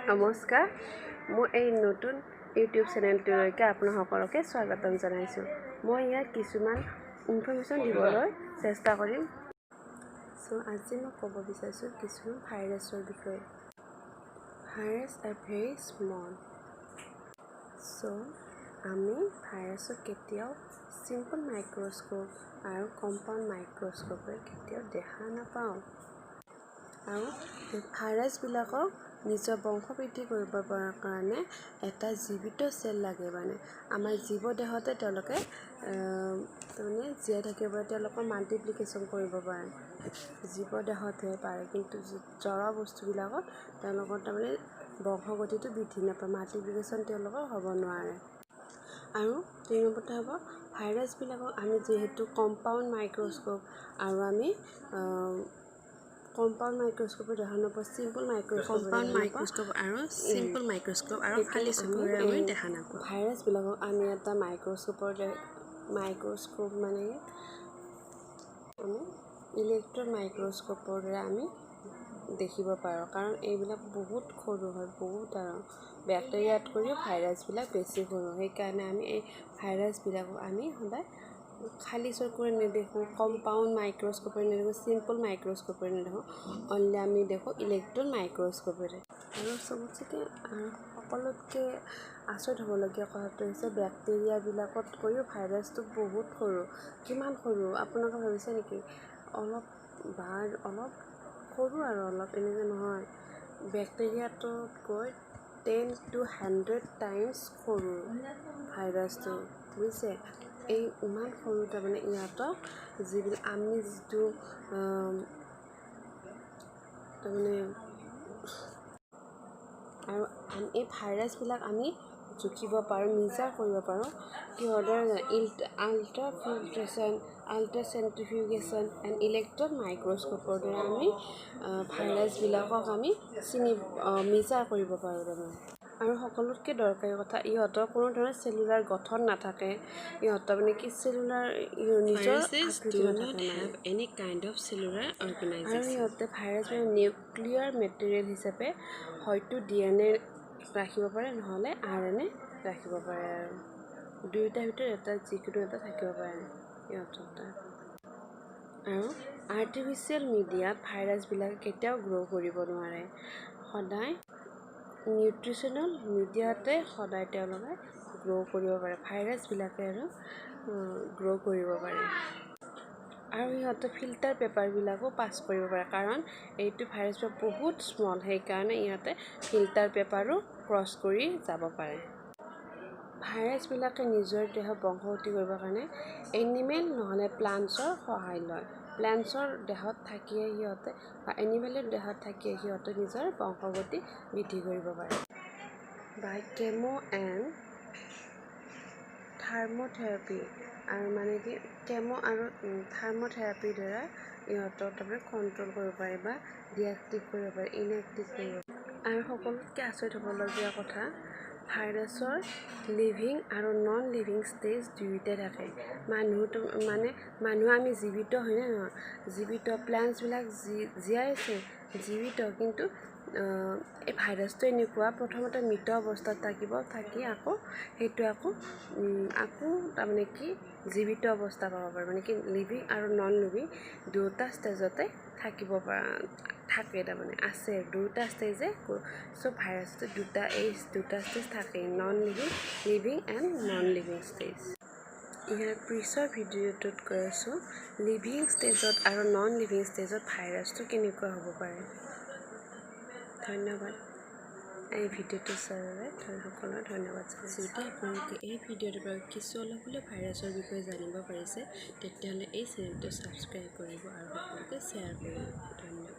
নমস্কাৰ, মোৰ এই নতুন ইউটিউব চেনেলটোলৈকে আপোনাক সকলোকে স্বাগতম জনাইছোঁ। মই ইয়াত কিছুমান ইনফৰমেশ্যন দিবলৈ চেষ্টা কৰিম। আজি মই ক'ব বিচাৰিছোঁ কিছুমান ভাইৰাছৰ বিষয়ে। Virus R very small. আমি ভাইৰাছক কেতিয়াও চিম্পল মাইক্ৰস্কোপ আৰু কম্পাউণ্ড মাইক্ৰস্কোপেৰে কেতিয়াও দেখা নাপাওঁ। আৰু ভাইৰাছবিলাকক নিজৰ বংশ বৃদ্ধি কৰিব পৰাৰ কাৰণে এটা জীৱিত চেল লাগে। আমাৰ জীৱ দেহতে তেওঁলোকে জীয়াই থাকিব পাৰে, তেওঁলোকৰ মাল্টিপ্লিকেশ্যন কৰিব পাৰে। জীৱ দেহতহে পাৰে, কিন্তু জড় বস্তুবিলাকত তেওঁলোকৰ বংশগতিটো বৃদ্ধি নাপায়, মাল্টিপ্লিকেশ্যন তেওঁলোকৰ হ'ব নোৱাৰে। আৰু 3 নম্বৰতে হ'ব ভাইৰাছবিলাকক আমি যিহেতু কম্পাউণ্ড মাইক্ৰস্কোপ আৰু আমি কম্পাউণ্ড মাইক্ৰস্কোপে দেখা নাপাওঁ, চিম্পল মাইক্ৰস্কোপ আৰু খালী চকুৰে আমি দেখা নাপাওঁ। ভাইৰাছবিলাকক আমি এটা মাইক্ৰস্কোপৰ আমি ইলেক্ট্ৰন মাইক্ৰস্কোপৰ দ্বাৰা আমি দেখিব পাৰোঁ, কাৰণ এইবিলাক বহুত সৰু হয়, বহুত আৰু বেক্টেৰিয়াতকৈও ভাইৰাছবিলাক বেছি সৰু। সেইকাৰণে আমি এই ভাইৰাছবিলাকক আমি সদায় খালী চকুৰে নেদেখোঁ, কম্পাউণ্ড মাইক্ৰস্কোপেৰে নেদেখোঁ, চিম্পল মাইক্ৰস্কোপেৰে নেদেখোঁ, অনলি আমি দেখোঁ ইলেক্ট্ৰন মাইক্ৰস্কোপেৰে। আৰু সকলোতকৈ আচৰিত হ'বলগীয়া কথাটো হৈছে বেক্টেৰিয়াবিলাকতকৈও ভাইৰাছটো বহুত সৰু। কিমান সৰু আপোনালোকে ভাবিছে নেকি? অলপ সৰু আৰু অলপ এনেকৈ নহয়, বেক্টেৰিয়াটোতকৈ 10 to 100 টাইমছ সৰু ভাইৰাছটো, বুজিছে? এই ইমান সৰু ইহঁতক যিবিলাক আমি যিটো আৰু এই ভাইৰাছবিলাক আমি জুখিব পাৰোঁ, মিজাৰ কৰিব পাৰোঁ কিহৰ আল্ট্ৰাফিল্ট্ৰেশ্যন, আল্ট্ৰাচেণ্ট্ৰিফিউগেশ্যন এণ্ড ইলেক্ট্ৰন মাইক্ৰস্কোপৰ দ্বাৰা আমি ভাইৰাছবিলাকক আমি মিজাৰ কৰিব পাৰোঁ। আৰু সকলোতকৈ দৰকাৰী কথা, ইহঁতৰ কোনো ধৰণৰ চেলুলাৰ গঠন নাথাকে, ইহঁতৰ চেলুলাৰ নিজৰ আকৃতি নাথাকে, আৰু ইহঁতে ভাইৰাছবিলাক নিউক্লিয়াৰ মেটেৰিয়েল হিচাপে হয়তো DNA ৰাখিব পাৰে, নহ'লে RNA ৰাখিব পাৰে, আৰু দুয়োটাৰ ভিতৰত যিকোনো এটা থাকিব পাৰে ইহঁতৰ তাত। আৰু আৰ্টিফিচিয়েল মিডিয়াত ভাইৰাছবিলাকে কেতিয়াও গ্ৰ' কৰিব নোৱাৰে, সদায় নিউট্ৰিচনেল মিডিয়াতে সদায় তেওঁলোকে গ্ৰ' কৰিব পাৰে, ভাইৰাছবিলাকে আৰু গ্ৰ' কৰিব পাৰে। আৰু সিহঁতে ফিল্টাৰ পেপাৰবিলাকো পাছ কৰিব পাৰে, কাৰণ এইটো ভাইৰাছবিলাক বহুত স্মল, সেইকাৰণে ইহঁতে ফিল্টাৰ পেপাৰো ক্ৰছ কৰি যাব পাৰে। ভাইৰাছবিলাকে নিজৰ দেহৰ বংশগতি কৰিবৰ কাৰণে এনিমেল নহ'লে প্লাণ্টছৰ সহায় লয়। প্লাণ্টছৰ দেহত থাকিয়ে সিহঁতে বা এনিমেলৰ দেহত থাকিয়ে সিহঁতে নিজৰ বংশগতি বৃদ্ধি কৰিব পাৰে। বাই কেমো এণ্ড থাৰ্মোথেৰাপি, আৰু কেমো আৰু থাৰ্মোথেৰাপিৰ দ্বাৰা ইহঁতক কণ্ট্ৰল কৰিব পাৰে বা ডিএক্টিভ কৰিব পাৰে, ইনএক্টিভ কৰিব পাৰে। আৰু সকলোতকৈ আচৰিত হ'বলগীয়া কথা, ভাইৰাছৰ লিভিং আৰু নন লিভিং ষ্টেজ দুয়োটাই থাকে। মানুহ আমি জীৱিত হয়নে নহয়? জীৱিত, প্লাণ্টছবিলাক জীয়াই আছে, জীৱিত, কিন্তু এই ভাইৰাছটো এনেকুৱা, প্ৰথমতে মৃত অৱস্থাত থাকিব, থাকি আকৌ সেইটো জীৱিত অৱস্থা পাব পাৰে, লিভিং আৰু নন লিভিং দুয়োটা ষ্টেজতে থাকিব থাকে, আছে দুটা ষ্টেজে। ভাইৰাছটো দুটা ষ্টেজ থাকে, non living, living and non living stage. ইয়াৰ পিছৰ ভিডিঅ'টোত কৈ আছোঁ লিভিং ষ্টেজত আৰু নন লিভিং ষ্টেজত ভাইৰাছটো কেনেকুৱা হ'ব পাৰে। ধন্যবাদ। এই ভিডিঅ'টো চোৱাৰ বাবে সকলোৰে ধন্যবাদ। যদি আপোনালোকে এই ভিডিঅ'টোৰ পৰা কিছু অলপ হ'লেও ভাইৰাছৰ বিষয়ে জানিব পাৰিছে, তেতিয়াহ'লে এই চেনেলটো ছাবস্ক্ৰাইব কৰিব আৰু সকলোকে শ্বেয়াৰ কৰিব। ধন্যবাদ।